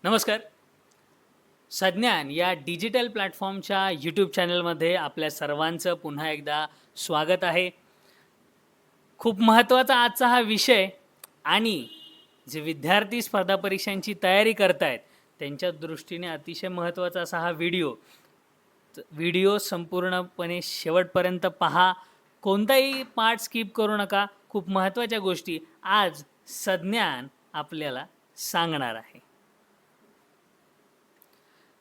नमस्कार. सज्ञान या डिजिटल प्लॅटफॉर्मच्या यूट्यूब चॅनलमध्ये आपल्या सर्वांचं पुन्हा एकदा स्वागत आहे. खूप महत्त्वाचा आजचा हा विषय आणि जे विद्यार्थी स्पर्धा परीक्षांची तयारी करतायत त्यांच्या दृष्टीने अतिशय महत्त्वाचा असा हा व्हिडिओ संपूर्णपणे शेवटपर्यंत पहा. कोणताही पार्ट स्किप करू नका. खूप महत्त्वाच्या गोष्टी आज सज्ञान आपल्याला सांगणार आहे.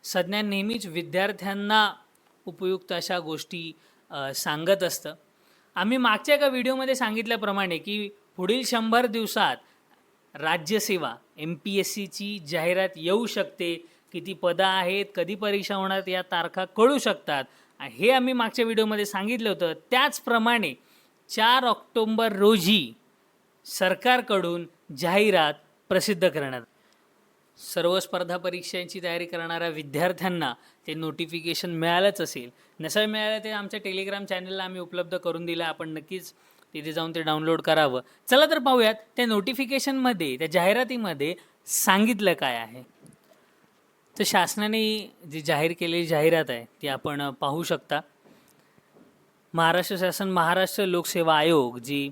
सज्ञान नेहमीच विद्यार्थ्यांना उपयुक्त अशा गोष्टी सांगत असतं. आम्ही मागच्या एका व्हिडिओमध्ये सांगितल्याप्रमाणे की पुढील 100 दिवसात राज्यसेवा MPSCची जाहिरात येऊ शकते. किती पदं आहेत, कधी परीक्षा होणार या तारखा कळू शकतात. हे आम्ही मागच्या व्हिडिओमध्ये सांगितलं होतं. त्याचप्रमाणे 4 ऑक्टोंबर रोजी सरकारकडून जाहिरात प्रसिद्ध करण्यात. सर्व स्पर्धा परीक्षांची तयारी करणाऱ्या विद्यार्थ्यांना ते नोटिफिकेशन मिळालंच असेल. नसेल मिळालं ते आमच्या टेलिग्राम चॅनलला आम्ही उपलब्ध करून दिलं. आपण नक्कीच तिथे जाऊन ते डाउनलोड करावं. चला तर पाहूयात त्या नोटिफिकेशनमध्ये, त्या जाहिरातीमध्ये सांगितलं काय आहे. तर शासनाने जी जाहीर केलेली जाहिरात आहे ती आपण पाहू शकता. महाराष्ट्र शासन महाराष्ट्र लोकसेवा आयोग जी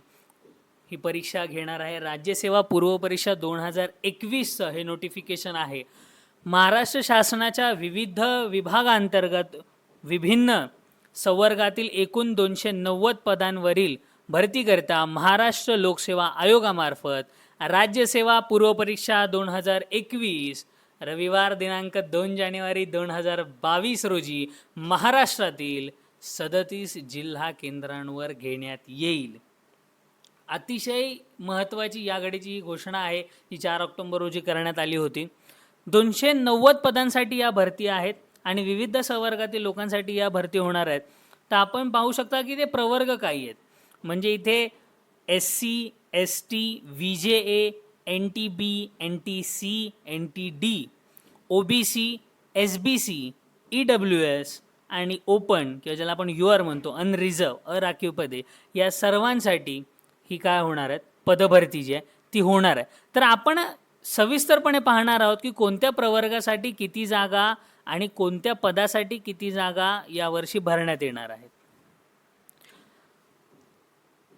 ही परीक्षा घेणार आहे, राज्यसेवा पूर्व परीक्षा 2021 हे नोटिफिकेशन आहे. महाराष्ट्र शासनाच्या विविध विभागांतर्गत विभिन्न संवर्गातील एकूण 290 पदांवरील भरतीकरिता महाराष्ट्र लोकसेवा आयोगामार्फत राज्यसेवा पूर्व परीक्षा 2021 रविवार दिनांक 2 जानेवारी 2022 रोजी महाराष्ट्रातील 37 जिल्हा केंद्रांवर घेण्यात येईल. अतिशय महत्त्वाची या घडीची घोषणा आहे जी 4 ऑक्टोंबर रोजी करण्यात आली होती. 290 पदांसाठी या भरती आहेत आणि विविध संवर्गातील लोकांसाठी या भरती होणार आहेत. तर आपण पाहू शकता की ते प्रवर्ग काही आहेत. म्हणजे इथे SC, ST, VJA, NTB, NTC, NTD, OBC, SBC, EWS आणि ओपन किंवा ज्याला आपण UR म्हणतो अनरिझर्व अराखीव पदे, या सर्वांसाठी ही काय होणार आहेत, पदभरती जी आहे ती होणार आहे. तर आपण सविस्तरपणे पाहणार आहोत की कोणत्या प्रवर्गासाठी किती जागा आणि कोणत्या पदासाठी किती जागा यावर्षी भरण्यात येणार आहेत.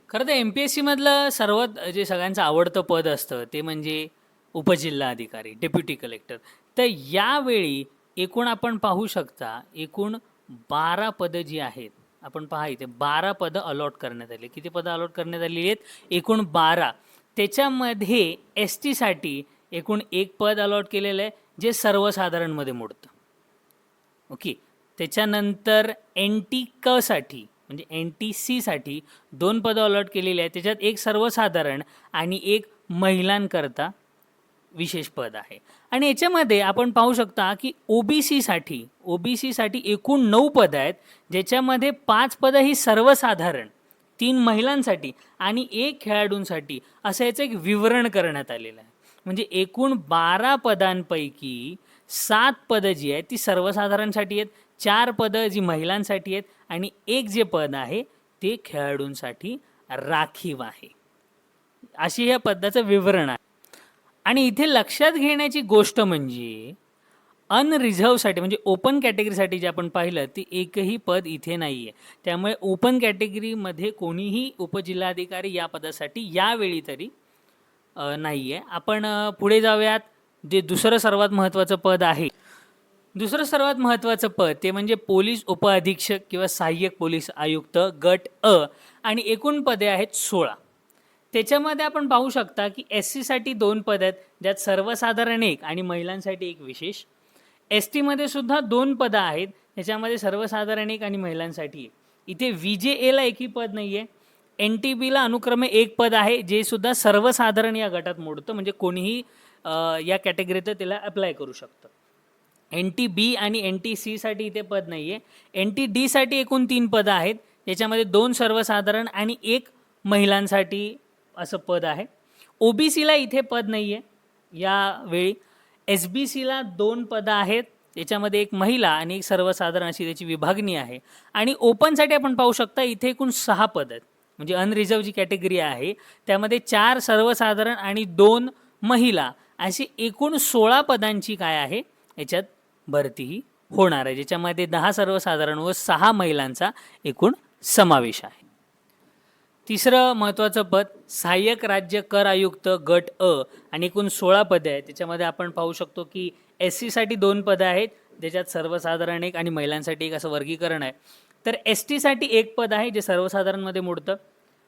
खरं तर MPSCमधलं सर्वात जे सगळ्यांचं आवडतं पद असतं ते म्हणजे उपजिल्हाधिकारी, डेप्युटी कलेक्टर. तर यावेळी एकूण आपण पाहू शकता एकूण 12 पदं जी आहेत, आपण पहा इथे 12 पदं अलॉट करण्यात आली. किती पदं अलॉट करण्यात आलेली आहेत? एकूण 12. त्याच्यामध्ये STसाठी एकूण 1 पद अलॉट केलेलं आहे जे सर्वसाधारणमध्ये मोडतं. ओके. त्याच्यानंतर NTCसाठी म्हणजे NTCसाठी 2 पदं अलॉट केलेली आहेत. त्याच्यात एक सर्वसाधारण आणि एक महिलांकरता विशेष पद आहे. आणि याच्यामध्ये आपण पाहू शकता की OBCसाठी एकूण 9 पदं आहेत, ज्याच्यामध्ये 5 पदं ही सर्वसाधारण, 3 महिलांसाठी आणि 1 खेळाडूंसाठी असं याचं एक विवरण करण्यात आलेलं आहे. म्हणजे एकूण 12 पदांपैकी 7 पदं जी आहेत ती सर्वसाधारणसाठी आहेत, 4 पदं जी महिलांसाठी आहेत आणि 1 जे पद आहे ते खेळाडूंसाठी राखीव आहे. अशी ह्या पदाचं विवरण आहे. आणि इथे लक्षात घेण्याची गोष्ट म्हणजे अनरिझर्वसाठी म्हणजे ओपन कॅटेगरीसाठी जे आपण पाहिलं ते एकही पद इथे नाही आहे. त्यामुळे ओपन कॅटेगरीमध्ये कोणीही उपजिल्हाधिकारी या पदासाठी यावेळी तरी नाही आहे. आपण पुढे जाऊयात. जे दुसरं सर्वात महत्त्वाचं पद आहे, दुसरं सर्वात महत्त्वाचं पद ते म्हणजे पोलीस उपअधीक्षक किंवा सहाय्यक पोलीस आयुक्त गट अ आणि एकूण पदे आहेत 16. त्याच्यामध्ये आपण पाहू शकता की SCसाठी 2 पद आहेत, ज्यात सर्वसाधारण 1 आणि महिलांसाठी 1 विशेष. STमध्ये सुद्धा 2 पदं आहेत, त्याच्यामध्ये सर्वसाधारण 1 आणि महिलांसाठी 1. इथे VJAला एकही पद नाही आहे. NTBला अनुक्रमे 1 पद आहे जे सुद्धा सर्वसाधारण या गटात मोडतं, म्हणजे कोणीही या कॅटेगरीत त्याला अप्लाय करू शकतं. NTB आणि NTCसाठी इथे पद नाही आहे. NTDसाठी एकूण 3 पदं आहेत, ज्याच्यामध्ये 2 सर्वसाधारण आणि 1 महिलांसाठी असं पद आहे. OBCला इथे पद नाही आहे यावेळी. SBCला 2 पदं आहेत, त्याच्यामध्ये 1 महिला आणि 1 सर्वसाधारण अशी त्याची विभागणी आहे. आणि ओपनसाठी आपण पाहू शकता इथे एकूण 6 पद आहेत. म्हणजे अनरिझर्व जी कॅटेगरी आहे त्यामध्ये 4 सर्वसाधारण आणि 2 महिला अशी एकूण 16 पदांची काय आहे याच्यात भरती ही होणार आहे, ज्याच्यामध्ये 10 सर्वसाधारण व 6 महिलांचा एकूण समावेश आहे. तिसरं महत्त्वाचं पद सहाय्यक राज्य कर आयुक्त गट अ आणि एकूण 16 पदे आहेत. त्याच्यामध्ये आपण पाहू शकतो की SC साठी 2 पदं आहेत, ज्याच्यात सर्वसाधारण 1 आणि महिलांसाठी 1 असं वर्गीकरण आहे. तर ST साठी 1 पद आहे जे सर्वसाधारणमध्ये मोडतं.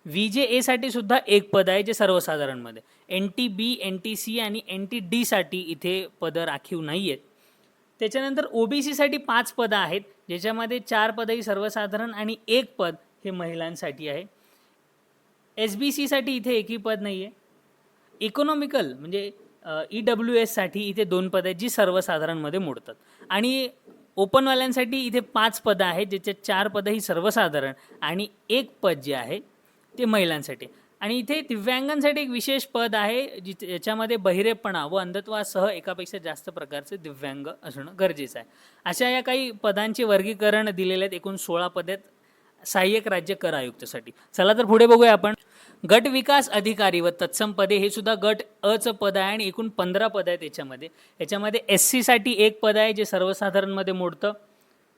VJA साठी सुद्धा 1 पद आहे जे सर्वसाधारणमध्ये. NTB, NTC आणि NTD साठी इथे पदं राखीव नाही आहेत. त्याच्यानंतर OBC साठी 5 पदं आहेत, ज्याच्यामध्ये 4 पदही सर्वसाधारण आणि 1 पद हे महिलांसाठी आहे. SBC साठी इथे एकही पद नाही आहे. इकॉनॉमिकल म्हणजे EWS साठी इथे 2 पदं आहेत जी सर्वसाधारणमध्ये मोडतात. आणि ओपनवाल्यांसाठी इथे 5 पदं आहेत, ज्याच्यात 4 पदं ही सर्वसाधारण आणि 1 पद जे आहे ते महिलांसाठी. आणि इथे दिव्यांगांसाठी एक विशेष पद आहे ज्याच्यामध्ये बहिरेपणा व अंधत्वासह एकापेक्षा जास्त प्रकारचे दिव्यांग असणं गरजेचं आहे. अशा या काही पदांचे वर्गीकरण दिलेले आहेत. एकूण 16 पदे आहेत सहाय्यक राज्य कर आयुक्तसाठी. चला तर पुढे बघूया आपण. गट विकास अधिकारी व तत्सम पदे हे सुद्धा गट अचं पद आहे आणि एकूण 15 पद आहेत याच्यामध्ये. SC साठी 1 पद आहे जे सर्वसाधारणमध्ये मोडतं.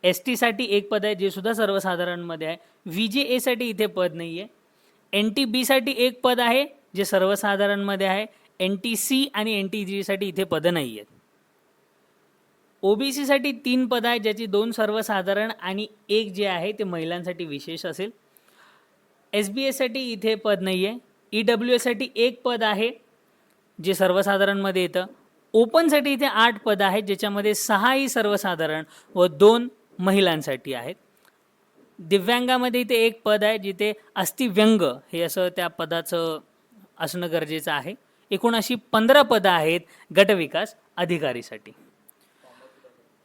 ST साठी 1 पद आहे जे सुद्धा सर्वसाधारणमध्ये आहे. VJA साठी इथे पद नाही आहे. NTB साठी 1 पद आहे जे सर्वसाधारणमध्ये आहे. NTC आणि NTG साठी इथे पदं नाही आहेत. OBC साठी 3 पदं आहेत, ज्याची 2 सर्वसाधारण आणि 1 जे आहे ते महिलांसाठी विशेष असेल. SBA साठी इथे पद नाही आहे. EWS साठी 1 पद आहे जे सर्वसाधारणमध्ये येतं. ओपनसाठी इथे 8 पदं आहेत, ज्याच्यामध्ये 6 ही सर्वसाधारण व 2 महिलांसाठी आहेत. दिव्यांगामध्ये इथे 1 पद आहे जिथे अस्थिव्यंग हे असं त्या पदाचं असणं गरजेचं आहे. एकूण अशी 15 पदं आहेत गटविकास अधिकारीसाठी.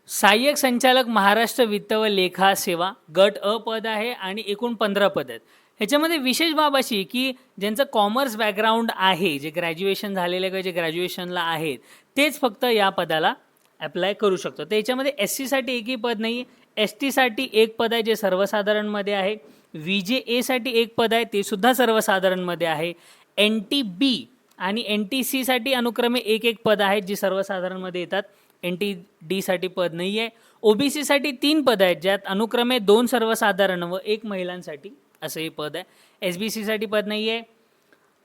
सहाय्यक संचालक महाराष्ट्र वित्त व लेखा सेवा गट अ पद आहे आणि एकूण 15 पद आहेत. ह्याच्यामध्ये विशेष बाब अशी की ज्यांचं कॉमर्स बॅकग्राऊंड आहे, जे ग्रॅज्युएशन झालेले किंवा जे ग्रॅज्युएशनला आहेत तेच फक्त या पदाला अप्लाय करू शकतो. तर याच्यामध्ये SC साठी एकही पद नाही. ST साठी 1 पद आहे जे सर्वसाधारणमध्ये आहे. VJA साठी 1 पद आहे ते सुद्धा सर्वसाधारणमध्ये आहे. NTB आणि NTC साठी अनुक्रमे 1 पद आहेत जी सर्वसाधारणमध्ये येतात. NTD साठी पद नाही आहे. OBC साठी 3 पद आहेत ज्यात अनुक्रमे 2 सर्वसाधारण व 1 महिलांसाठी असं हे पद आहे. SBC साठी पद नाही आहे.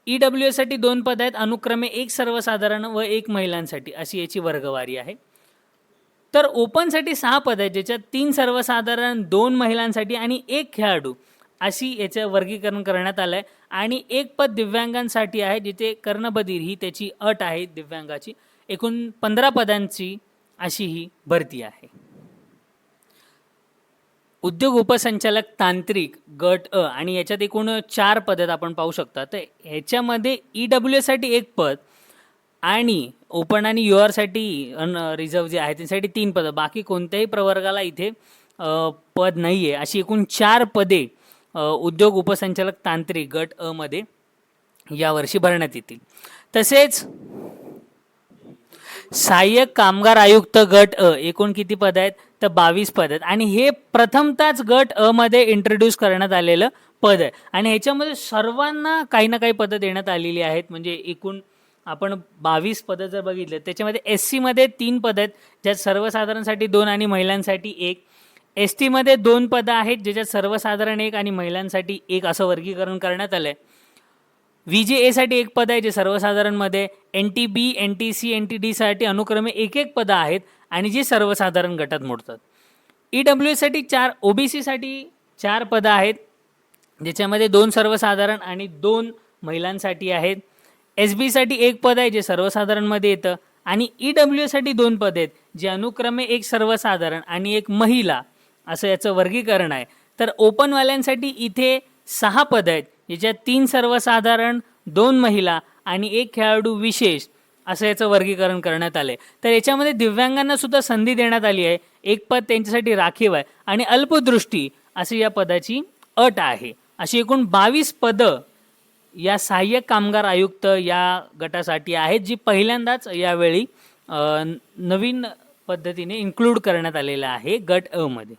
EWS साठी 2 पद आहेत, अनुक्रमे 1 सर्वसाधारण व 1 महिलांसाठी अशी याची वर्गवारी आहे. तर ओपनसाठी 6 पद आहेत, ज्याच्यात 3 सर्वसाधारण, 2 महिलांसाठी आणि 1 खेळाडू अशी याचं वर्गीकरण करण्यात आलं आहे. आणि 1 पद दिव्यांगांसाठी आहे, जिथे कर्णबधीर ही त्याची अट आहे दिव्यांगाची. एकूण 15 पदांची अशी ही भरती आहे. उद्योग उपसंचालक तांत्रिक गट अ आणि याच्यात एकूण 4 पदं आपण पाहू शकता. तर ह्याच्यामध्ये EWS साठी 1 पद आणि ओपन आणि UR साठी रिझर्व जे आहे त्यासाठी 3 पदं. बाकी कोणत्याही प्रवर्गाला इथे पद नाही आहे. अशी एकूण 4 पदे उद्योग उपसंचालक तांत्रिक गट अ मध्ये यावर्षी भरण्यात येतील. तसेच सहाय्यक कामगार आयुक्त गट अ एकूण किती पद आहेत तर 22 पद आहेत आणि हे प्रथमतःच गट अ मध्ये इंट्रोड्यूस करण्यात आलेलं पद आहे. आणि ह्याच्यामध्ये सर्वांना काही ना काही पदं देण्यात आलेली आहेत. म्हणजे एकूण आपण 22 पदं जर बघितलं त्याच्यामध्ये SC मध्ये 3 पदं आहेत, ज्यात सर्वसाधारणसाठी 2 आणि महिलांसाठी 1. ST मध्ये 2 पदं आहेत, ज्याच्यात सर्वसाधारण 1 आणि महिलांसाठी 1 असं वर्गीकरण करण्यात आलं आहे. VJA साठी 1 पद आहे जे सर्वसाधारणमध्ये. NTB, NTC, NTD साठी अनुक्रमे 1 पदं आहेत आणि जी सर्वसाधारण गटात मोडतात. EWS साठी 4, OBC साठी 4 पदं आहेत, ज्याच्यामध्ये 2 सर्वसाधारण आणि 2 महिलांसाठी आहेत. SB साठी 1 पद आहे जे सर्वसाधारणमध्ये येतं आणि EWS साठी 2 पद आहेत जे अनुक्रमे 1 सर्वसाधारण आणि 1 महिला असं याचं वर्गीकरण आहे. तर ओपनवाल्यांसाठी इथे 6 पद आहेत, ज्याच्यात 3 सर्वसाधारण, 2 महिला आणि 1 खेळाडू विशेष असं याचं वर्गीकरण करण्यात आलं आहे. तर याच्यामध्ये दिव्यांगांना सुद्धा संधी देण्यात आली आहे. 1 पद त्यांच्यासाठी राखीव आहे आणि अल्पदृष्टी अशी या पदाची अट आहे. अशी एकूण 22 पदं या सहाय्यक कामगार आयुक्त या गटासाठी आहेत, जी पहिल्यांदाच यावेळी नवीन पद्धतीने इन्क्लूड करण्यात आलेलं आहे गट अ मध्ये.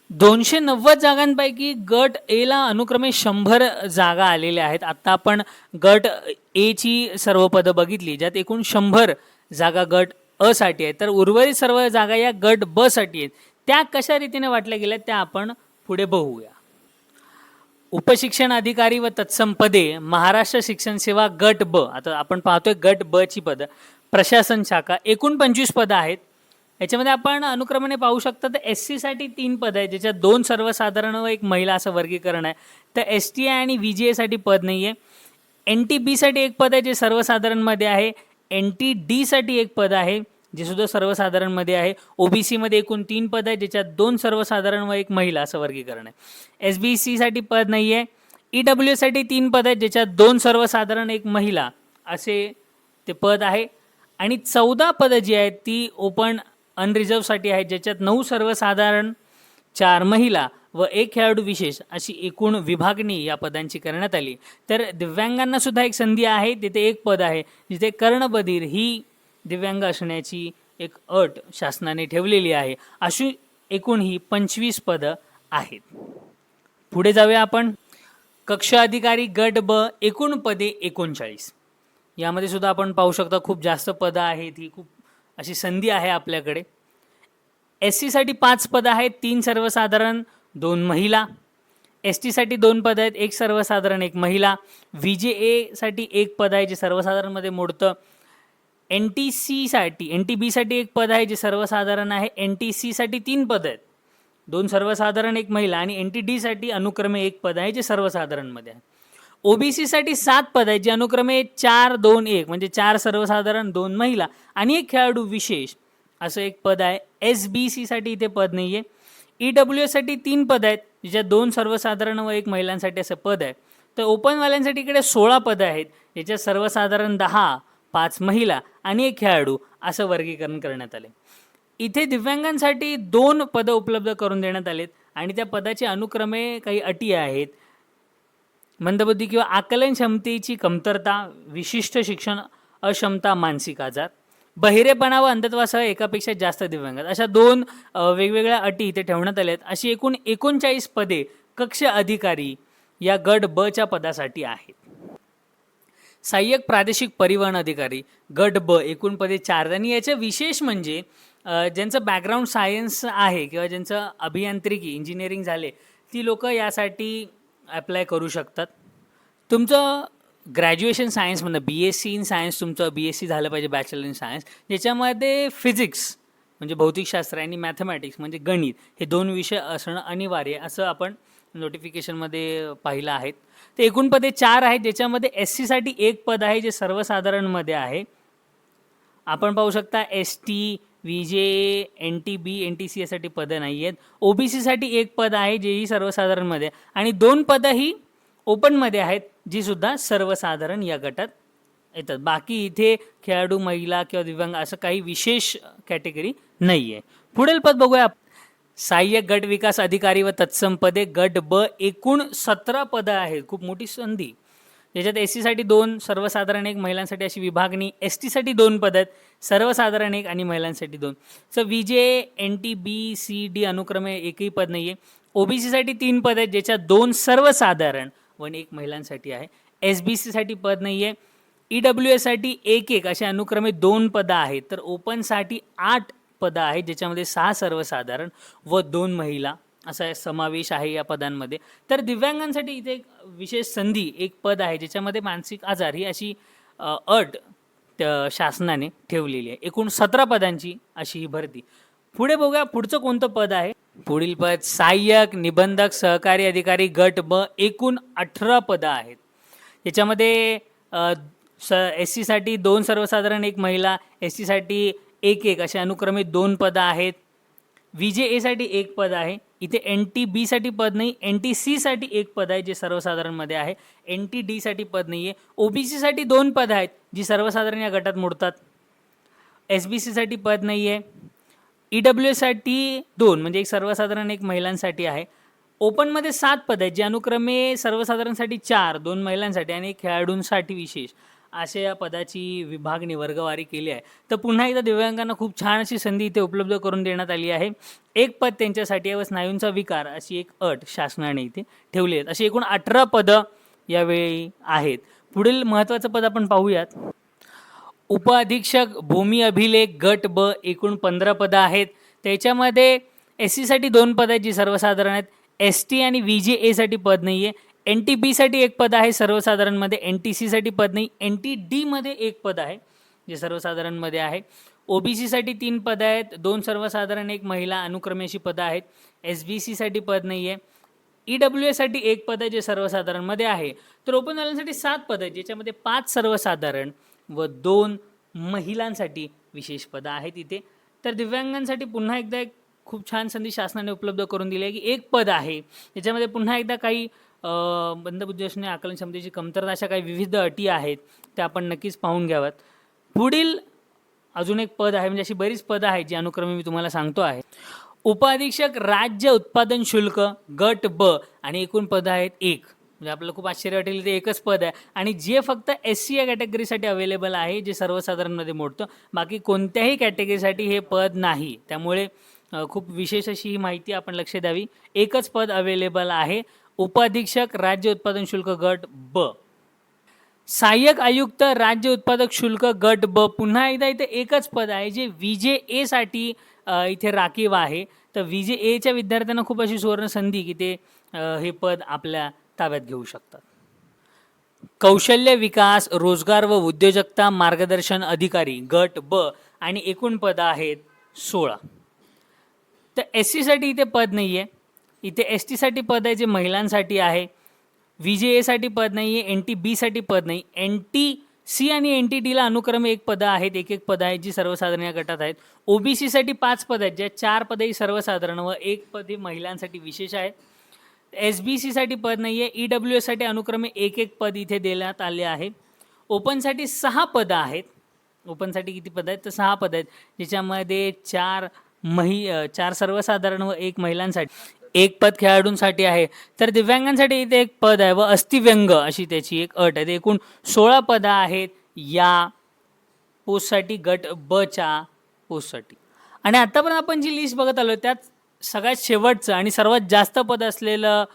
290 जागांपैकी गट ए ला अनुक्रमे 100 जागा आलेल्या आहेत. आता आपण गट ए ची सर्व पदं बघितली, ज्यात एकूण 100 जागा गट अ साठी आहेत. तर उर्वरित सर्व जागा या गट ब साठी आहेत. त्या कशा रीतीने वाटल्या गेल्या त्या आपण पुढे बघूया. उपशिक्षण अधिकारी व तत्सम पदे महाराष्ट्र शिक्षण सेवा गट ब. आता आपण पाहतोय गट ब ची पदं. प्रशासन शाखा एकूण 25 पदं आहेत. याच्यामध्ये आपण अनुक्रमाने पाहू शकता तर एस सी साठी 3 पदं आहेत, ज्याच्यात 2 सर्वसाधारण व 1 महिला असं वर्गीकरण आहे. तर एस टी आय आणि व्ही जी एसाठी पद नाही आहे. एन टी बी साठी 1 पद आहे जे सर्वसाधारणमध्ये आहे. एन टी डी साठी 1 पद आहे जे सुद्धा सर्वसाधारणमध्ये आहे. ओबीसी मध्ये एकूण 3 पद आहे, ज्याच्यात 2 सर्वसाधारण व 1 महिला असं वर्गीकरण आहे. एस बी सी साठी पद नाही आहे. ई डब्ल्यू साठी 3 पद आहेत, ज्याच्यात 2 सर्वसाधारण 1 महिला असे ते पद आहे. आणि 14 पदं जी आहेत ती ओपन अनरिझर्वसाठी आहेत, ज्याच्यात 9 सर्वसाधारण, 4 महिला व 1 खेळाडू विशेष अशी एकूण विभागणी या पदांची करण्यात आली. तर दिव्यांगांना सुद्धा एक संधी आहे, तिथे 1 पद आहे जिथे कर्णबधीर ही दिव्यांग असण्याची एक अट शासनाने ठेवलेली आहे. अशी एकूण ही 25 पदं आहेत. पुढे जाऊया आपण. कक्ष अधिकारी गट ब एकूण पदे 39. यामध्ये सुद्धा आपण पाहू शकता खूप जास्त पदं आहेत. ही खूप अशी संधी आहे आपल्याकडे. एस सी साठी 5 पदं आहेत, 3 सर्वसाधारण 2 महिला. एस टी साठी 2 पदं आहेत, 1 सर्वसाधारण 1 महिला. व्ही जे ए साठी 1 पद आहे जे सर्वसाधारणमध्ये मोडतं. एन टी सी साठी एन टी बी साठी 1 पद आहे जे सर्वसाधारण आहे. एन टी सी साठी 3 पदं आहेत, 2 सर्वसाधारण 1 महिला. आणि एन टी डी साठी अनुक्रमे 1 पद आहे जे सर्वसाधारणमध्ये आहे. ओबीसी साठी 7 पद आहेत जे अनुक्रमे 4, 2, 1 म्हणजे 4 सर्वसाधारण 2 महिला आणि 1 खेळाडू विशेष असं 1 पद आहे. एस बी सी साठी इथे पद नाही आहे. ई डब्ल्यू एस साठी 3 पद आहेत, ज्याच्यात 2 सर्वसाधारण व 1 महिलांसाठी असं पद आहे. तर ओपनवाल्यांसाठी इकडे 16 पदं आहेत, ज्याच्यात सर्वसाधारण 10, 5 महिला आणि 1 खेळाडू असं वर्गीकरण करण्यात आले. इथे दिव्यांगांसाठी 2 पदं उपलब्ध करून देण्यात आलेत आणि त्या पदाचे अनुक्रमे काही अटी आहेत. मंदबुद्धी किंवा आकलन क्षमतेची कमतरता, विशिष्ट शिक्षण अक्षमता, मानसिक आजार, बहिरेपणा व अंधत्वासह एकापेक्षा जास्त दिव्यांग अशा 2 वेगवेगळ्या अटी इथे ठेवण्यात आल्या आहेत. अशी एकूण 39 पदे कक्ष अधिकारी या गट ब च्या पदासाठी आहेत. सहाय्यक प्रादेशिक परिवहन अधिकारी गट ब एकूण पदे 4. आणि याचं विशेष म्हणजे ज्यांचं बॅकग्राऊंड सायन्स आहे किंवा ज्यांचं अभियांत्रिकी इंजिनिअरिंग झाले ती लोक यासाठी अप्लाय करू शकतात. तुमचं ग्रॅज्युएशन सायन्समधनं B S C in science, तुमचं बी एस सी झालं पाहिजे, बॅचलर इन सायन्स, ज्याच्यामध्ये फिजिक्स म्हणजे भौतिकशास्त्र आणि मॅथमॅटिक्स म्हणजे गणित हे 2 विषय असणं अनिवार्य असं आपण नोटिफिकेशनमध्ये पाहिलं आहेत. ते एकूण पदे 4 आहेत, ज्याच्यामध्ये एस सीसाठी 1 पद आहे जे सर्वसाधारणमध्ये आहे. आपण पाहू शकता S T, V J, N T B, N T C यासाठी पदं नाही आहेत. ओबीसीसाठी 1 पद आहे जेही सर्वसाधारणमध्ये आणि 2 पदं ही ओपनमध्ये आहेत जी सुद्धा सर्वसाधारण या गटात येतात. बाकी इथे खेळाडू, महिला किंवा दिव्यांग असं काही विशेष कॅटेगरी नाही आहे. पुढील पद बघूया. सहाय्यक गट विकास अधिकारी व तत्सम पदे गट ब एकूण 17 पदं आहेत. खूप मोठी संधी. ज्याच्यात एस सीसाठी 2, सर्वसाधारण 1, महिलांसाठी अशी विभागणी. एस टीसाठी 2 पद आहेत, सर्वसाधारण 1 आणि महिलांसाठी 2. So V J, N T B, C D अनुक्रमे एकही पद नाही आहे. ओबीसीसाठी 3 पद आहेत, ज्याच्यात 2 सर्वसाधारण व 1 महिलांसाठी आहे. एस बी सीसाठी पद नाही आहे. ई डब्ल्यू एससाठी 1 असे अनुक्रमे 2 पदं आहेत. तर ओपनसाठी 8 पदं आहेत, ज्याच्यामध्ये 6 सर्वसाधारण व 2 महिला असा समावेश आहे या पदांमध्ये. तर दिव्यांगांसाठी इथे एक विशेष संधी 1 पद आहे, ज्याच्यामध्ये मानसिक आजार ही अशी अट शासनाने ठेवलेली आहे. एकूण 17 पदांची अशी ही भरती. पुढे बघूया पुढचं कोणतं पद आहे. पुढील पद सहाय्यक निबंधक सहकारी अधिकारी गट ब एकूण 18 पदं आहेत. याच्यामध्ये एस सीसाठी 2 सर्वसाधारण 1 महिला, एस टीसाठी 1 असे अनुक्रमे 2 पदं आहेत. व्ही जे एसाठी 1 पद आहे. इथे एन टी बीसाठी पद नाही. एन टी सीसाठी 1 पद आहे जे सर्वसाधारणमध्ये आहे. एन टी डीसाठी पद नाही आहे. ओबीसीसाठी 2 पद आहेत जी सर्वसाधारण या गटात मोडतात. एस बी सीसाठी पद नाही आहे. ई डब्ल्यू एससाठी 2 म्हणजे 1 सर्वसाधारण 1 महिलांसाठी आहे. ओपनमध्ये 7 पद आहेत जे अनुक्रमे सर्वसाधारणसाठी 4, 2 महिलांसाठी आणि 1 खेळाडूंसाठी विशेष अशा या पदाची विभागणी वर्गवारी केली आहे. तर पुन्हा एकदा दिव्यांगांना खूप छान अशी संधी इथे उपलब्ध करून देण्यात आली आहे. एक पद त्यांच्यासाठी आहे व स्नायूंचा विकार अशी एक अट शासनाने इथे ठेवली आहे. अशी एकूण 18 पदं यावेळी आहेत. पुढील महत्त्वाचं पद आपण पाहूयात. उपअधीक्षक भूमी अभिलेख गट ब एकूण 15 पदं आहेत. त्याच्यामध्ये SC साठी 2 पदं आहेत जी सर्वसाधारण आहेत. ST आणि VJA साठी पद नाही आहे. NTB साठी 1 पद आहे सर्वसाधारणमध्ये. NTC साठी पद नाही. NTD मध्ये 1 पद आहे जे सर्वसाधारणमध्ये आहे. OBC साठी 3 पदं आहेत, 2 सर्वसाधारण 1 महिला अनुक्रमे अशी पदं आहेत. SBC साठी पद नाही आहे. EWS साठी 1 पद आहे जे सर्वसाधारणमध्ये आहे. तर ओपन वाल्यांसाठी 7 पदं आहेत ज्याच्यामध्ये 5 सर्वसाधारण व 2 महिलांसाठी विशेष पदं आहेत इथे. तर दिव्यांगांसाठी पुन्हा एकदा एक खूप छान संधी शासनाने उपलब्ध करून दिली आहे की 1 पद आहे त्याच्यामध्ये पुन्हा एकदा काही मंदबुद्धी असणे, आकलन क्षमतेची कमतरता अशा काही विविध अटी आहेत त्या आपण नक्कीच पाहून घ्याव्यात. पुढील अजून एक पद आहे म्हणजे अशी बरीच पदं आहेत जी अनुक्रमे मी तुम्हाला सांगतो आहे. उपअधीक्षक राज्य उत्पादन शुल्क गट ब आणि एकूण पदं आहेत 1. म्हणजे आपल्याला खूप आश्चर्य वाटेल ते एकच पद आहे आणि जे फक्त SC या कॅटेगरीसाठी अवेलेबल आहे जे सर्वसाधारणमध्ये मोडतं. बाकी कोणत्याही कॅटेगरीसाठी हे पद नाही. त्यामुळे खूप विशेष अशी ही माहिती आपण लक्ष द्यावी. एकच पद अवेलेबल आहे, उपअधीक्षक राज्य उत्पादन शुल्क गट ब. सहाय्यक आयुक्त राज्य उत्पादक शुल्क गट ब पुन्हा एकदा इथे एकच पद आहे जे VJA साठी इथे राखीव आहे. तर VJAच्या विद्यार्थ्यांना खूप अशी सुवर्ण संधी की ते हे पद आपल्या ताब्यात घेऊ शकतात. कौशल्य विकास रोजगार व उद्योजकता मार्गदर्शन अधिकारी गट ब आणि एकूण पदं आहेत 16. तर SC साठी इथे पद नाही आहे. इथे ST साठी पद आहे जे महिलांसाठी आहे. VJA साठी पद नाही आहे. NTB साठी पद नाही. NTC आणि NTDला अनुक्रमे 1 पदं आहेत, 1 पद आहेत जी सर्वसाधारण या गटात आहेत. OBC साठी 5 पदं आहेत ज्या 4 पदही सर्वसाधारण व 1 पद हे महिलांसाठी विशेष आहे. SBC साठी पद नाही आहे. EWS साठी अनुक्रमे 1 पद इथे देण्यात आले आहे. ओपनसाठी 6 पदं आहेत. ओपनसाठी किती पदं आहेत तर 6 पदं आहेत ज्याच्यामध्ये 4 सर्वसाधारण व 1 महिलांसाठी, 1 पद खेळाडूंसाठी आहे. तर दिव्यांगांसाठी इथे 1 पद आहे व अस्थिव्यंग अशी त्याची एक अट आहे. एकूण 16 पदं आहेत या पोस्टसाठी गट ब च्या पोस्टसाठी. आणि आतापर्यंत आपण जी लिस्ट बघत आलो त्यात सगळ्यात शेवटचं आणि सर्वात जास्त पद असलेलं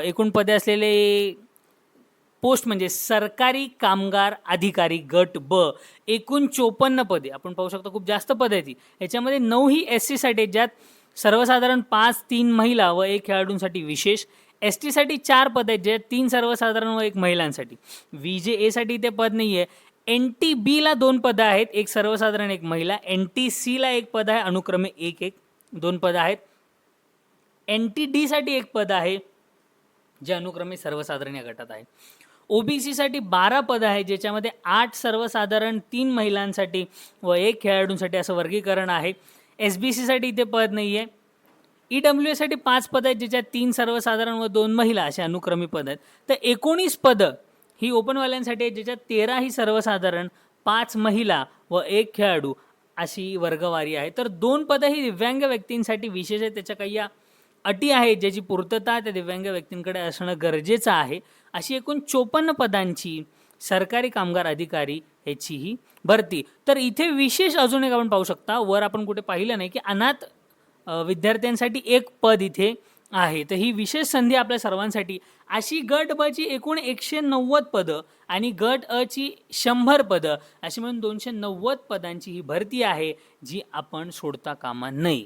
एकूण पदे असलेले पोस्ट म्हणजे सरकारी कामगार अधिकारी गट ब. एकूण 54 पदे आपण पाहू शकतो, खूप जास्त पद आहे ती. याच्यामध्ये 9 ही SC साठी ज्यात सर्वसाधारण 5, 3 महिला व 1 खेळाडूंसाठी विशेष. ST साठी 4 पद आहेत ज्यात 3 सर्वसाधारण व 1 महिलांसाठी. VJA साठी ते पद नाही आहे. NTBला 2 पदं आहेत, 1 सर्वसाधारण 1 महिला. NTCला 1 पद आहे, अनुक्रमे 2 पदं आहेत. NTD साठी 1 पद आहे जे अनुक्रमे सर्वसाधारण या गटात आहे. OBC साठी 12 पदं आहे ज्याच्यामध्ये 8 सर्वसाधारण, 3 महिलांसाठी व 1 खेळाडूंसाठी असं वर्गीकरण आहे. SBC साठी इथे पद नाही आहे. EWS साठी 5 पदं आहेत ज्याच्यात 3 सर्वसाधारण व 2 महिला असे अनुक्रमी पद आहेत. तर 19 पदं ही ओपनवाल्यांसाठी आहेत ज्याच्यात 13 ही सर्वसाधारण, 5 महिला व 1 खेळाडू अशी वर्गवारी आहे. तर 2 पदं ही दिव्यांग व्यक्तींसाठी विशेष आहेत. त्याच्या काही या अटी आहेत ज्याची पूर्तता त्या दिव्यांग व्यक्तींकडे असणं गरजेचं आहे. अशी एकूण 54 पदांची सरकारी कामगार अधिकारी ह्याची ही भरती. तर इथे विशेष अजून एक आपण पाहू शकता, वर आपण कुठे पाहिलं नाही की अनाथ विद्यार्थ्यांसाठी 1 पद इथे आहे. तर ही विशेष संधी आपल्या सर्वांसाठी. अशी गट ब ची एकूण 190 पदं आणि गट अ ची 100 पदं अशी म्हणून 290 पदांची ही भरती आहे जी आपण सोडता कामा नये.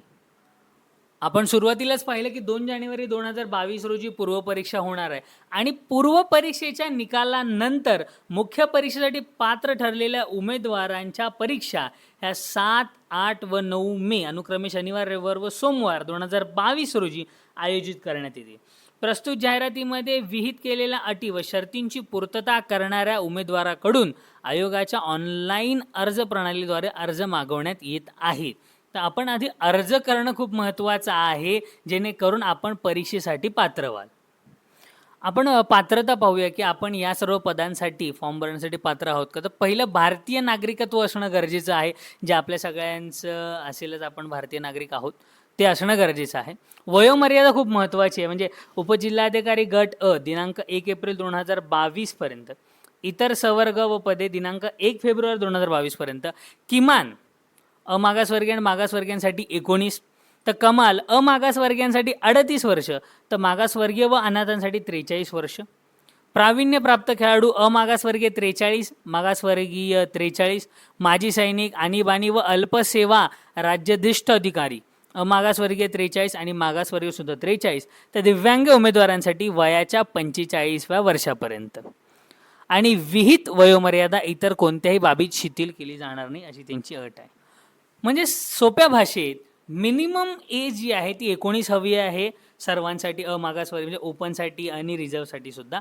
आपण सुरुवातीलाच पाहिलं की 2 जानेवारी 2022 रोजी पूर्वपरीक्षा होणार आहे आणि पूर्वपरीक्षेच्या निकालानंतर मुख्य परीक्षेसाठी पात्र ठरलेल्या उमेदवारांच्या परीक्षा ह्या 7, 8 व 9 मे अनुक्रमे शनिवार, रविवार व सोमवार 2022 रोजी आयोजित करण्यात येते. प्रस्तुत जाहिरातीमध्ये विहित केलेल्या अटी व शर्तींची पूर्तता करणाऱ्या उमेदवाराकडून आयोगाच्या ऑनलाईन अर्ज प्रणालीद्वारे अर्ज मागवण्यात येत आहेत. तर आपण आधी अर्ज करणं खूप महत्त्वाचं आहे जेणेकरून आपण परीक्षेसाठी पात्र व्हाल. आपण पात्रता पाहूया की आपण या सर्व पदांसाठी फॉर्म भरण्यासाठी पात्र आहोत का. तर पहिलं भारतीय नागरिकत्व असणं गरजेचं आहे. जे आपल्या सगळ्यांचं असेलच, आपण भारतीय नागरिक आहोत ते असणं गरजेचं आहे. वयोमर्यादा खूप महत्त्वाची आहे. म्हणजे उपजिल्हाधिकारी गट अ दिनांक 1 एप्रिल 2022 पर्यंत इतर सवर्ग व पदे दिनांक 1 फेब्रुवारी 2022 पर्यंत किमान अमागासवर्गीय आणि मागासवर्गीयांसाठी 19, तर कमाल अमागासवर्गीयांसाठी 38 वर्ष, तर मागासवर्गीय व अनाथांसाठी 43 वर्ष. प्रावीण्य प्राप्त खेळाडू अमागासवर्गीय 43, मागासवर्गीय 43, माजी सैनिक, आणीबाणी व अल्पसेवा राज्याधिष्ठ अधिकारी अमागासवर्गीय 43 आणि मागासवर्गीय सुद्धा 43, तर दिव्यांग उमेदवारांसाठी वयाच्या 45व्या वर्षापर्यंत. आणि विहित वयोमर्यादा इतर कोणत्याही बाबीत शिथिल केली जाणार नाही अशी त्यांची अट आहे. म्हणजे सोप्या भाषेत मिनिमम एज जी आहे ती 19 हवी आहे सर्वांसाठी, अमागासवर्गीय म्हणजे ओपनसाठी आणि रिझर्वसाठी सुद्धा.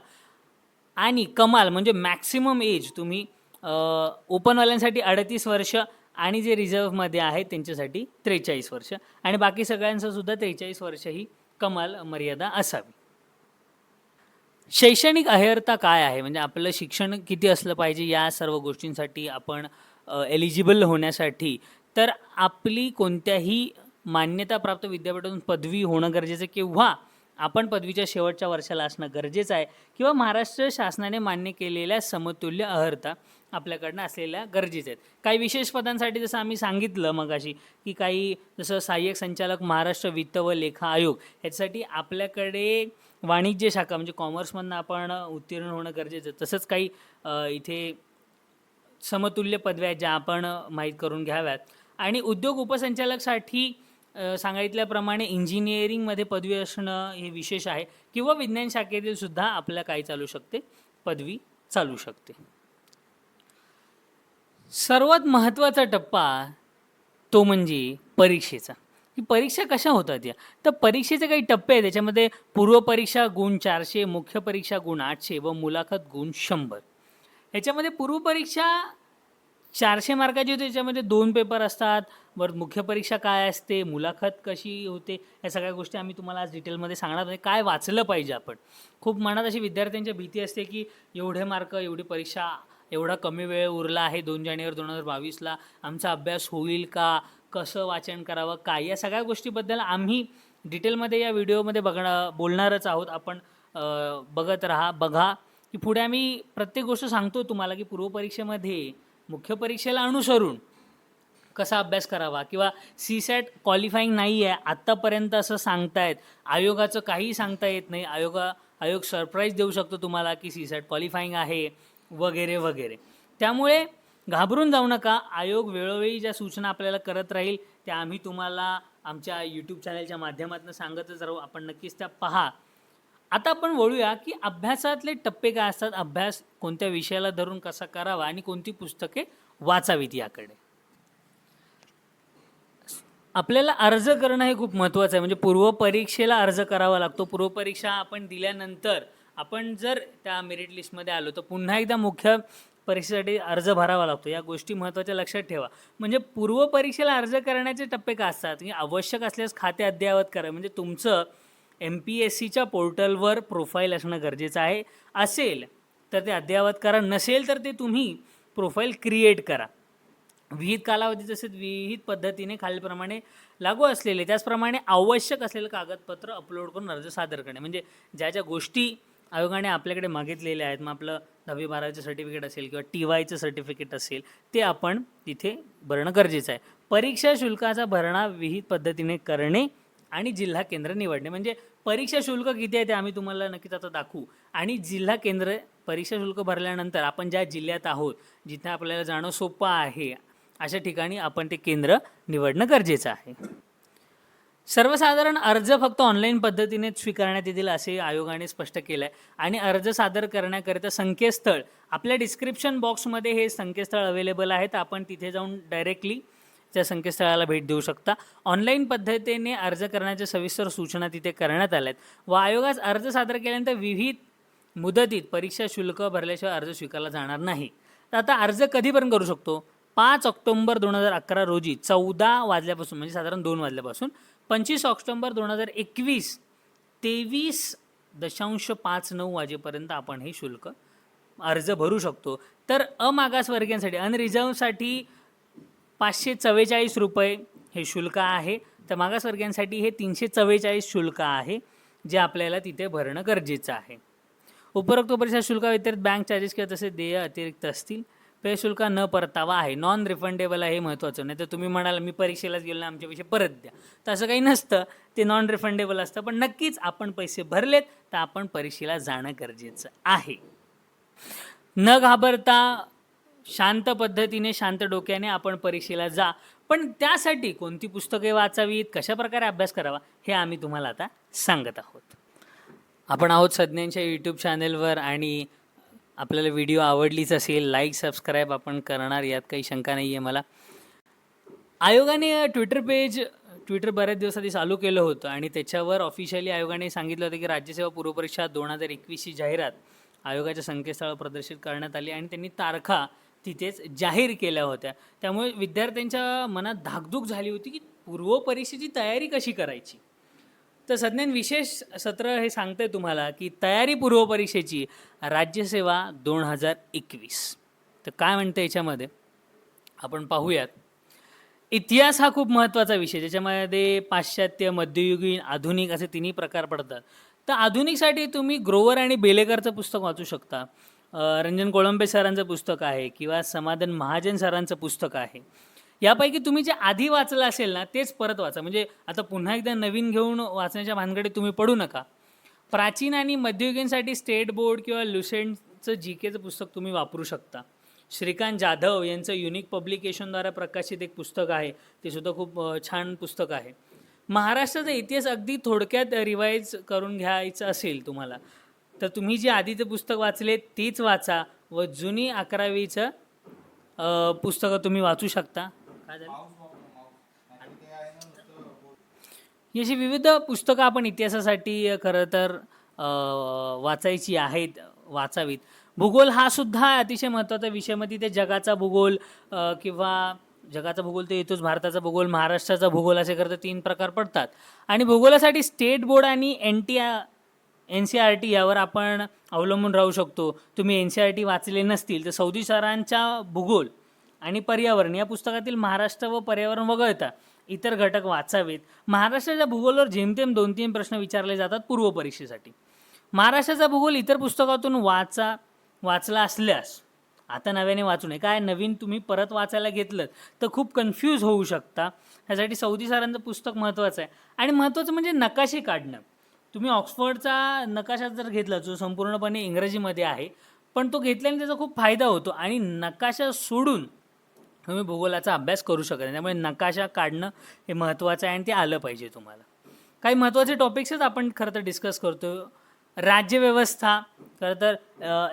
आणि कमाल म्हणजे मॅक्सिमम एज तुम्ही ओपनवाल्यांसाठी 38 वर्ष आणि जे रिझर्वमध्ये आहेत त्यांच्यासाठी 43 वर्ष, आणि बाकी सगळ्यांचं सुद्धा 43 वर्ष ही कमाल मर्यादा असावी. शैक्षणिक अर्हता काय आहे, म्हणजे आपलं शिक्षण किती असलं पाहिजे या सर्व गोष्टींसाठी आपण एलिजिबल होण्यासाठी, तर आपली कोणत्याही मान्यताप्राप्त विद्यापीठातून पदवी होणं गरजेचं आहे, किंवा आपण पदवीच्या शेवटच्या वर्षाला असणं गरजेचं आहे, किंवा महाराष्ट्र शासनाने मान्य केलेल्या समतुल्य अर्हता आपल्याकडनं असलेल्या गरजेच्या आहेत. काही विशेष पदांसाठी जसं आम्ही सांगितलं मगाशी की काही जसं सहाय्यक संचालक महाराष्ट्र वित्त व लेखा आयोग, ह्याच्यासाठी आपल्याकडे वाणिज्य शाखा म्हणजे कॉमर्समधनं आपण उत्तीर्ण होणं गरजेचं. तसंच काही इथे समतुल्य पदव्या ज्या आपण माहीत करून घ्याव्यात. आणि उद्योग उपसंचालकसाठी सांगितल्याप्रमाणे इंजिनिअरिंगमध्ये पदवी असणं हे विशेष आहे, किंवा विज्ञान शाखेतील सुद्धा आपल्या काय चालू शकते, पदवी चालू शकते. सर्वात महत्त्वाचा टप्पा तो म्हणजे परीक्षेचा. ही परीक्षा कशा होतात या, तर परीक्षेचे काही टप्पे आहेत. त्याच्यामध्ये पूर्वपरीक्षा गुण 400, मुख्य परीक्षा गुण 800 व मुलाखत गुण 100. ह्याच्यामध्ये पूर्वपरीक्षा 400 मार्काची होते, त्याच्यामध्ये 2 पेपर असतात. बरं, मुख्य परीक्षा काय असते, मुलाखत कशी होते, या सगळ्या गोष्टी आम्ही तुम्हाला आज डिटेलमध्ये सांगणार आहे. काय वाचलं पाहिजे आपण. खूप मनात अशी विद्यार्थ्यांच्या भीती असते की एवढे मार्क, एवढी परीक्षा, एवढा कमी वेळ उरला आहे 2 जानेवारी 2022ला, आमचा अभ्यास होईल का, कसं वाचन करावं काय, या सगळ्या गोष्टीबद्दल आम्ही डिटेलमध्ये या व्हिडिओमध्ये बोलणारच आहोत. आपण बघत बघा की पुढे आम्ही प्रत्येक गोष्ट सांगतो तुम्हाला की पूर्वपरीक्षेमध्ये मुख्य परीक्षेला अनुसरून कसा अभ्यास करावा, किंवा CSAT क्वालिफाईंग नाही आहे आत्तापर्यंत असं सांगतायत, आयोगाचं काहीही सांगता येत नाही. आयोग सरप्राईज देऊ शकतो तुम्हाला की CSAT क्वालिफाईंग आहे वगैरे वगैरे. त्यामुळे घाबरून जाऊ नका. आयोग वेळोवेळी ज्या सूचना आपल्याला करत राहील त्या आम्ही तुम्हाला आमच्या यूट्यूब चॅनलच्या माध्यमातून सांगतच राहू. आपण नक्कीच त्या पहा. आता आपण वळूया की अभ्यासातले टप्पे काय असतात, अभ्यास कोणत्या विषयाला धरून कसा करावा आणि कोणती पुस्तके वाचावीत याकडे. आपल्याला अर्ज करणं हे खूप महत्त्वाचं आहे. म्हणजे पूर्वपरीक्षेला अर्ज करावा लागतो. पूर्वपरीक्षा आपण दिल्यानंतर आपण जर त्या मेरिट लिस्टमध्ये आलो तर पुन्हा एकदा मुख्य परीक्षेसाठी अर्ज भरावा लागतो. या गोष्टी महत्त्वाच्या लक्षात ठेवा. म्हणजे पूर्वपरीक्षेला अर्ज करण्याचे टप्पे काय असतात, की आवश्यक असल्यास खाते अद्ययावत करा. म्हणजे तुमचं MPSCच्या पोर्टलवर प्रोफाईल असणं गरजेचं आहे. असेल तर ते अद्ययावत करा, नसेल तर ते तुम्ही प्रोफाईल क्रिएट करा. विहित कालावधी तसेच विहित पद्धतीने खालीलप्रमाणे लागू असलेले त्याचप्रमाणे आवश्यक असलेले कागदपत्र अपलोड करून अर्ज सादर करणे. म्हणजे ज्या ज्या गोष्टी आयोगाने आपल्याकडे मागितलेल्या आहेत, मग आपलं 10वी 12वीचं सर्टिफिकेट असेल किंवा TYचं सर्टिफिकेट असेल, ते आपण तिथे भरणं गरजेचं आहे. परीक्षा शुल्काचा भरणा विहित पद्धतीने करणे आणि जिल्हा केंद्र निवडणे. म्हणजे परीक्षा शुल्क किती आहे ते आम्ही तुम्हाला नक्कीच आता दाखवू. आणि जिल्हा केंद्र, परीक्षा शुल्क भरल्यानंतर आपण ज्या जिल्ह्यात आहोत, जिथे आपल्याला जाणं सोपं आहे, अशा ठिकाणी आपण ते केंद्र निवडणं गरजेचं आहे. सर्वसाधारण अर्ज फक्त ऑनलाईन पद्धतीनेच स्वीकारण्यात येतील असे आयोगाने स्पष्ट केलं आहे. आणि अर्ज सादर करण्याकरिता संकेतस्थळ आपल्या डिस्क्रिप्शन बॉक्समध्ये हे संकेतस्थळ अवेलेबल आहे, तर आपण तिथे जाऊन डायरेक्टली त्या संकेतस्थळाला भेट देऊ शकता. ऑनलाईन पद्धतीने अर्ज करण्याच्या सविस्तर सूचना तिथे करण्यात आल्या आहेत. व आयोगास अर्ज सादर केल्यानंतर विविध मुदतीत परीक्षा शुल्क भरल्याशिवाय अर्ज स्वीकारला जाणार नाही. तर आता अर्ज कधीपर्यंत करू शकतो, 5 ऑक्टोबर 2011 रोजी 14 वाजल्यापासून, म्हणजे साधारण 2 वाजल्यापासून 25 ऑक्टोबर 2021 23.59 वाजेपर्यंत आपण हे शुल्क अर्ज भरू शकतो. तर अमागासवर्गीयांसाठी अनरिझर्वसाठी 544 रुपये हे शुल्क आहे. तर मागासवर्गीयांसाठी हे 344 शुल्क आहे, जे आपल्याला तिथे भरणं गरजेचं आहे. उपरोक्त परीक्षा शुल्काव्यतिरिक्त बँक चार्जेस किंवा तसे देय अतिरिक्त असतील, पे शुल्क न परतावा आहे, नॉन रिफंडेबल आहे, हे महत्त्वाचं. नाही तर तुम्ही म्हणाल मी परीक्षेलाच गेलो ना, आमचे पैसे परत द्या, तर असं काही नसतं. ते नॉन रिफंडेबल असतं. पण नक्कीच आपण पैसे भरलेत तर आपण परीक्षेला जाणं गरजेचं आहे. न घाबरता शांत पद्धतीने, शांत डोक्याने आपण परीक्षेला जा. पण त्यासाठी कोणती पुस्तके वाचावीत, कशाप्रकारे अभ्यास करावा, हे आम्ही तुम्हाला आता सांगत आहोत. आपण आहोत सज्ञांच्या यूट्यूब चॅनलवर आणि आपल्याला व्हिडिओ आवडलीच असेल, लाईक सबस्क्राईब आपण करणार, यात काही शंका नाही आहे मला. आयोगाने ट्विटर बऱ्याच दिवसाआधी चालू केलं होतं आणि त्याच्यावर ऑफिशियली आयोगाने सांगितलं होतं की राज्यसेवा पूर्वपरीक्षा 2021ची जाहिरात आयोगाच्या संकेतस्थळावर प्रदर्शित करण्यात आली आणि त्यांनी तारखा तिथेच जाहीर केल्या होत्या. त्यामुळे विद्यार्थ्यांच्या मनात धाकधूक झाली होती की पूर्वपरीक्षेची तयारी कशी करायची. तर सज्ञान विशेष सत्र हे सांगते तुम्हाला की तयारी पूर्वपरीक्षेची राज्यसेवा 2021. तर काय म्हणतं याच्यामध्ये आपण पाहूयात. इतिहास हा खूप महत्त्वाचा विषय, ज्याच्यामध्ये पाश्चात्य, मध्ययुगीन, आधुनिक असे तिन्ही प्रकार पडतात. तर आधुनिकसाठी तुम्ही ग्रोवर आणि बेलेकरचं पुस्तक वाचू शकता. रंजन कोळंबे सरांचं पुस्तक आहे किंवा समाधान महाजन सरांचं पुस्तक आहे. यापैकी तुम्ही जे आधी वाचलं असेल ना तेच परत वाचा. म्हणजे आता पुन्हा एकदा नवीन घेऊन वाचण्याच्या भानगडीत तुम्ही पडू नका. प्राचीन आणि मध्ययुगीनसाठी स्टेट बोर्ड किंवा लुसेंटचं GKचं पुस्तक तुम्ही वापरू शकता. श्रीकांत जाधव यांचं युनिक पब्लिकेशनद्वारा प्रकाशित एक पुस्तक आहे, ते सुद्धा खूप छान पुस्तक आहे. महाराष्ट्राचा इतिहास अगदी थोडक्यात रिवाईज करून घ्यायचं असेल तुम्हाला तर तुम्ही जे आधीचं पुस्तक वाचले तीच वाचा व जुनी 11वीचं पुस्तकं तुम्ही वाचू शकता. काय झालं? अशी विविध पुस्तकं आपण इतिहासासाठी खरं तर वाचायची आहेत, वाचावीत. भूगोल हा सुद्धा अतिशय महत्त्वाचा विषय. मध्ये ते जगाचा भूगोल किंवा जगाचा भूगोल तर येतोच, भारताचा भूगोल, महाराष्ट्राचा भूगोल असे करता 3 प्रकार पडतात. आणि भूगोलासाठी स्टेट बोर्ड आणि NCERT यावर आपण अवलंबून राहू शकतो. तुम्ही NCERT वाचले नसतील तर सौदी सरांच्या भूगोल आणि पर्यावरण या पुस्तकातील महाराष्ट्र व पर्यावरण वगळता इतर घटक वाचावेत. महाराष्ट्राच्या भूगोलावर जेमतेम 2-3 प्रश्न विचारले जातात पूर्वपरीक्षेसाठी. महाराष्ट्राचा भूगोल इतर पुस्तकातून वाचला असल्यास आता नव्याने वाचू नये. काय नवीन तुम्ही परत वाचायला घेतलं तर खूप कन्फ्यूज होऊ शकता. ह्यासाठी सौदी सरांचं पुस्तक महत्त्वाचं आहे. आणि महत्त्वाचं म्हणजे नकाशे काढणं. तुम्ही ऑक्सफर्डचा नकाशा जर घेतला जो संपूर्णपणे इंग्रजीमध्ये आहे, पण तो घेतल्याने त्याचा खूप फायदा होतो आणि नकाशा सोडून तुम्ही भूगोलाचा अभ्यास करू शकत नाही. त्यामुळे नकाशा काढणं हे महत्त्वाचं आहे आणि ते आलं पाहिजे तुम्हाला. काही महत्त्वाचे टॉपिक्सच आपण खरं तर डिस्कस करतो. राज्यव्यवस्था, खरं तर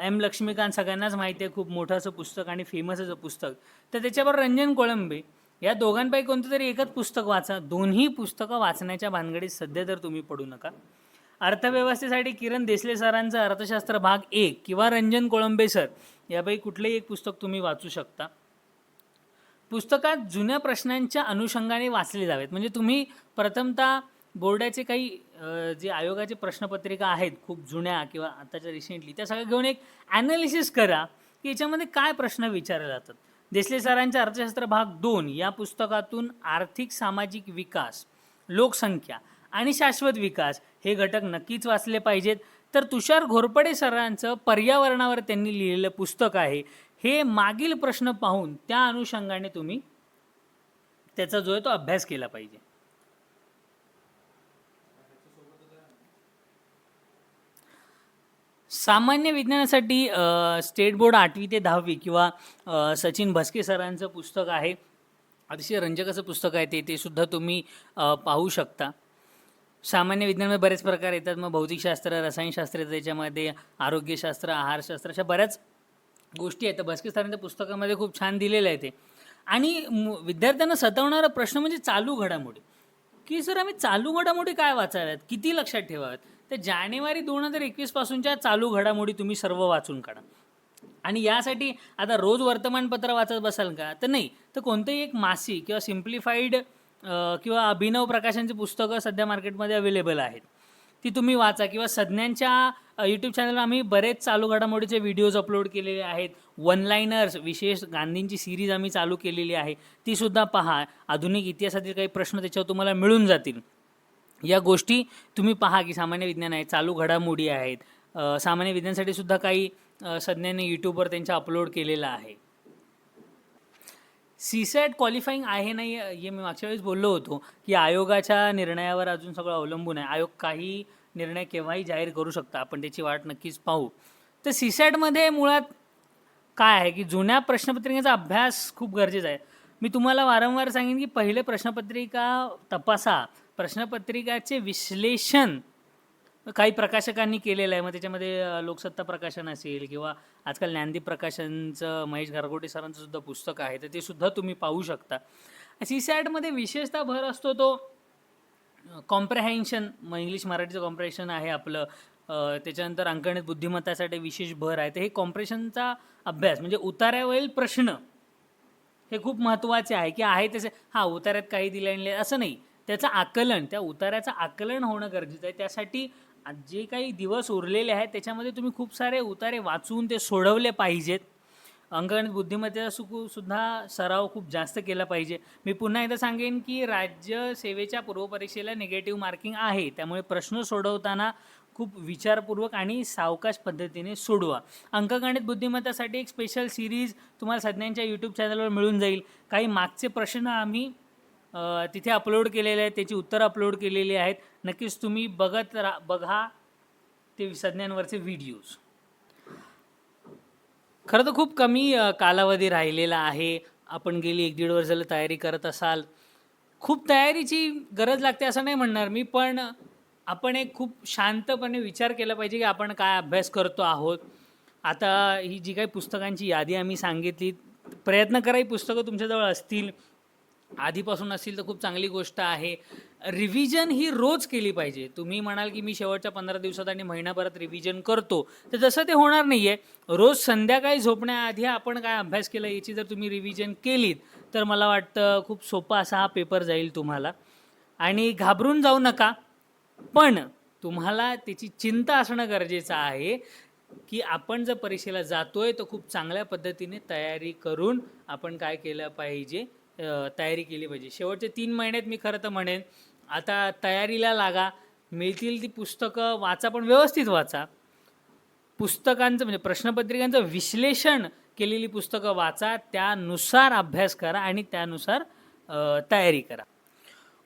M. लक्ष्मीकांत सगळ्यांनाच माहिती आहे, खूप मोठं असं पुस्तक आणि फेमस असं पुस्तक. तर त्याच्यावर रंजन कोळंबे या दोघांपैकी कोणतं तरी एकच पुस्तक वाचा. दोन्ही पुस्तकं वाचण्याच्या भानगडीत सध्या तर तुम्ही पडू नका. अर्थव्यवस्थेसाठी किरण देसले सरांचं अर्थशास्त्र भाग 1 किंवा रंजन कोळंबे सर यापैकी कुठलंही एक पुस्तक तुम्ही वाचू शकता. पुस्तकात जुन्या प्रश्नांच्या अनुषंगाने वाचले जावेत. म्हणजे तुम्ही प्रथमतः बोर्डाचे काही जे आयोगाचे प्रश्नपत्रिका आहेत खूप जुन्या किंवा आताच्या रिसेंटली, त्या सगळ्या घेऊन एक ॲनालिसिस करा की याच्यामध्ये काय प्रश्न विचारले जातात. देसले सरांच्या अर्थशास्त्र भाग 2 या पुस्तकातून आर्थिक सामाजिक विकास, लोकसंख्या आणि शाश्वत विकास हे घटक नक्कीच वाचले पाहिजेत. तर तुषार घोरपडे सरांचं पर्यावरणावर त्यांनी लिहिलेलं पुस्तक आहे. हे मागील प्रश्न पाहून त्या अनुषंगाने तुम्ही त्याचा जो आहे तो अभ्यास केला पाहिजे. सामान्य विज्ञानासाठी स्टेट बोर्ड 8वी ते 10वी किंवा सचिन भस्के सरांचं पुस्तक आहे. अतिशय रंजक असं पुस्तक आहे ते सुद्धा तुम्ही पाहू शकता. सामान्य विज्ञानामध्ये बरेच प्रकार येतात. मग भौतिकशास्त्र, रसायनशास्त्र, त्याच्यामध्ये आरोग्यशास्त्र, आहारशास्त्र, अशा बऱ्याच गोष्टी आहेत. भस्के सरांच्या पुस्तकामध्ये खूप छान दिलेलं आहे ते. आणि विद्यार्थ्यांना सतावणारा प्रश्न म्हणजे चालू घडामोडी, की सर आम्ही चालू घडामोडी काय वाचाव्यात, किती लक्षात ठेवाव्यात. तर जानेवारी 2021 पासूनच्या चालू घडामोडी तुम्ही सर्व वाचून काढा. आणि यासाठी आता रोज वर्तमानपत्र वाचत बसाल का, तर नाही. तर कोणतंही एक मासिक किंवा सिम्प्लिफाईड किंवा अभिनव प्रकाशनची पुस्तकं सध्या मार्केटमध्ये अवेलेबल आहेत, ती तुम्ही वाचा. किंवा सज्ञांच्या यूट्यूब चॅनलवर आम्ही बरेच चालू घडामोडीचे व्हिडिओज अपलोड केलेले आहेत. वन लाईनर्स विशेष गांधींची सिरीज आम्ही चालू केलेली आहे, ती सुद्धा पहा. आधुनिक इतिहासातील काही प्रश्न त्याच्यावर तुम्हाला मिळून जातील. या गोष्टी तुम्ही पहा की सामान्य विज्ञान आहे, चालू घडामोडी आहेत, सामान्य विज्ञानासाठी सुद्धा काही संज्ञांनी यूट्यूबवर त्यांच्या अपलोड केलेलं आहे. सीसॅट क्वालिफाईंग आहे नाही हे मी मागच्या वेळेस बोललो होतो की आयोगाच्या निर्णयावर अजून सगळं अवलंबून आहे. आयोग काही निर्णय केव्हाही जाहीर करू शकता, आपण त्याची वाट नक्कीच पाहू. तर सीसॅटमध्ये मुळात काय आहे की जुन्या प्रश्नपत्रिकेचा अभ्यास खूप गरजेचा आहे. मी तुम्हाला वारंवार सांगेन की पहिले प्रश्नपत्रिका तपासा. प्रश्नपत्रिकाचे विश्लेषण काही प्रकाशकांनी केलेलं आहे. मग त्याच्यामध्ये लोकसत्ता प्रकाशन असेल किंवा आजकाल ज्ञानदीप प्रकाशनचं महेश गारगोटे सरांचं सुद्धा पुस्तक आहे, तर ते सुद्धा तुम्ही पाहू शकता. सीसॅटमध्ये विशेषतः भर असतो तो कॉम्प्रेहेन्शन, इंग्लिश मराठीचं कॉम्प्रेहेन्शन आहे आपलं. त्याच्यानंतर अंकगणित बुद्धिमत्तासाठी विशेष भर आहे. तर हे कॉम्प्रेशनचा अभ्यास म्हणजे उतार्यावरील प्रश्न हे खूप महत्त्वाचे आहे की आहे तसे उतार्यात काही दिले असं नाही, त्याचं आकलन, त्या उतार्याचं आकलन होणं गरजेचं आहे. त्यासाठी जे काही दिवस उरलेले आहेत त्याच्यामध्ये तुम्ही खूप सारे उतारे वाचून ते सोडवले पाहिजेत. अंकगणित बुद्धिमत्तेचा सुद्धा सराव खूप जास्त केला पाहिजे. मी पुन्हा एकदा सांगेन की राज्य सेवेच्या पूर्वपरीक्षेला निगेटिव्ह मार्किंग आहे, त्यामुळे प्रश्न सोडवताना खूप विचारपूर्वक आणि सावकाश पद्धतीने सोडवा. अंकगणित बुद्धिमत्तासाठी एक स्पेशल सिरीज तुम्हाला सज्ञांच्या यूट्यूब चॅनलवर मिळून जाईल. काही मागचे प्रश्न आम्ही तिथे अपलोड केलेले आहेत, त्याची उत्तरं अपलोड केलेली आहेत. नक्कीच तुम्ही बघा ते सज्ञांवरचे व्हिडिओज. खरं तर खूप कमी कालावधी राहिलेला आहे. आपण गेली 1-1.5 वर्ष झालं तयारी करत असाल. खूप तयारीची गरज लागते असं नाही म्हणणार मी, पण आपण एक खूप शांतपणे विचार केला पाहिजे की आपण काय अभ्यास करतो आहोत. आता ही जी काही पुस्तकांची यादी आम्ही सांगितली, प्रयत्न करा ही पुस्तकं तुमच्याजवळ असतील, आधीपासून असतील तर खूप चांगली गोष्ट आहे. रिव्हिजन ही रोज केली पाहिजे. तुम्ही म्हणाल की मी शेवटच्या 15 दिवसात आणि महिनाभरात रिव्हिजन करतो, तर तसं ते होणार नाही आहे. रोज संध्याकाळी झोपण्याआधी आपण काय अभ्यास केला याची जर तुम्ही रिव्हिजन केलीत तर मला वाटतं खूप सोपा असा हा पेपर जाईल तुम्हाला. आणि घाबरून जाऊ नका, पण तुम्हाला त्याची चिंता असणं गरजेचं आहे की आपण जर परीक्षेला जातोय तर खूप चांगल्या पद्धतीने तयारी करून आपण काय केलं पाहिजे, तयारी केली पाहिजे. शेवटचे 3 महिन्यात मी खरं तर म्हणेन आता तयारीला लागा. मिळतील ती पुस्तकं वाचा, पण व्यवस्थित वाचा. पुस्तकांचं म्हणजे प्रश्नपत्रिकांचं विश्लेषण केलेली पुस्तकं वाचा, त्यानुसार अभ्यास करा आणि त्यानुसार तयारी करा.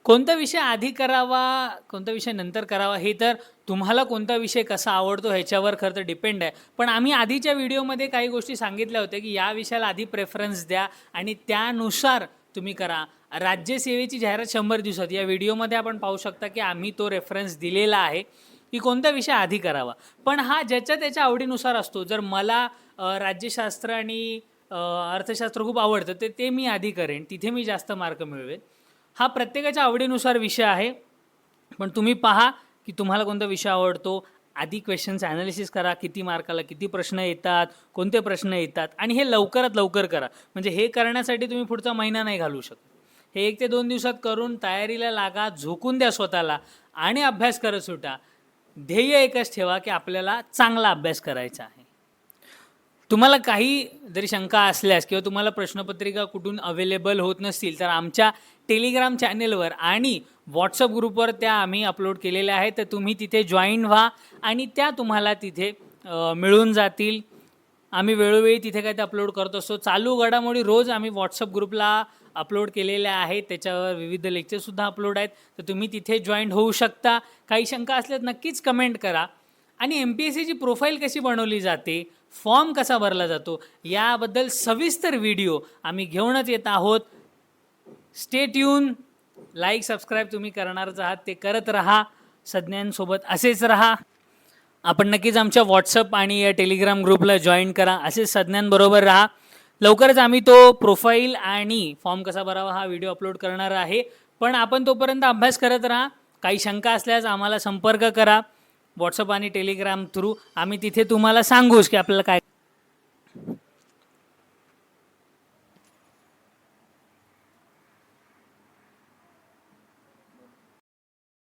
कोणता विषय आधी करावा, कोणता विषय नंतर करावा हे तर तुम्हाला कोणता विषय कसा आवडतो ह्याच्यावर खरं तर डिपेंड आहे. पण आम्ही आधीच्या व्हिडिओमध्ये काही गोष्टी सांगितल्या होत्या की या विषयाला आधी प्रेफरन्स द्या आणि त्यानुसार तुम्ही करा. राज्यसेवेची जाहिरात 100 दिवसात या व्हिडिओमध्ये आपण पाहू शकता की आम्ही तो रेफरन्स दिलेला आहे की कोणता विषय आधी करावा. पण हा ज्याच्या त्याच्या आवडीनुसार असतो. जर मला राज्यशास्त्र आणि अर्थशास्त्र खूप आवडतं तर ते मी आधी करेन, तिथे मी जास्त मार्क मिळवेन. हा प्रत्येकाच्या आवडीनुसार विषय आहे. पण तुम्ही पहा की तुम्हाला कोणता विषय आवडतो. आधी क्वेश्चन्स ॲनालिसिस करा, किती मार्काला किती प्रश्न येतात, कोणते प्रश्न येतात, आणि हे लवकरात लवकर करा. म्हणजे हे करण्यासाठी तुम्ही पुढचा महिना नाही घालवू शकत. हे 1 ते 2 दिवसात करून तयारीला लागा, झोकून द्या स्वतःला आणि अभ्यास करत सुटा. ध्येय एकच ठेवा की आपल्याला चांगला अभ्यास करायचा आहे. तुम्हाला काही जरी शंका असल्यास किंवा तुम्हाला प्रश्नपत्रिका कुठून अवेलेबल होत नसतील तर आमच्या टेलिग्राम चॅनेलवर आणि व्हॉट्सअप ग्रुपवर त्या आम्ही अपलोड केलेल्या आहेत. तर तुम्ही तिथे जॉईन व्हा आणि त्या तुम्हाला तिथे मिळून जातील. आम्ही वेळोवेळी तिथे काय ते अपलोड करत असतो. चालू घडामोडी रोज आम्ही व्हॉट्सअप ग्रुपला अपलोड केलेल्या आहेत, त्याच्यावर विविध लेक्चरसुद्धा अपलोड आहेत. तर तुम्ही तिथे जॉईन होऊ शकता. काही शंका असल्यास नक्कीच कमेंट करा. आणि MPSCची प्रोफाईल कशी बनवली जाते, फॉर्म कसा भरला जातो याबद्दल सविस्तर व्हिडिओ आम्ही घेऊनच येत आहोत. Stay tune. लाईक सबस्क्राईब तुम्ही करणारच आहात, ते करत राहा. सज्ञांसोबत असेच राहा. आपण नक्कीच आमच्या व्हॉट्सअप आणि टेलिग्राम ग्रुपला जॉईन करा. असेच सज्ञांबरोबर राहा. लवकरच आम्ही तो प्रोफाईल आणि फॉर्म कसा भरावा हा व्हिडिओ अपलोड करणार आहे. पण आपण तोपर्यंत अभ्यास करत राहा. काही शंका असल्यास आम्हाला संपर्क करा व्हॉट्सअप आणि टेलिग्राम थ्रू. आम्ही तिथे तुम्हाला सांगूच की आपल्याला काय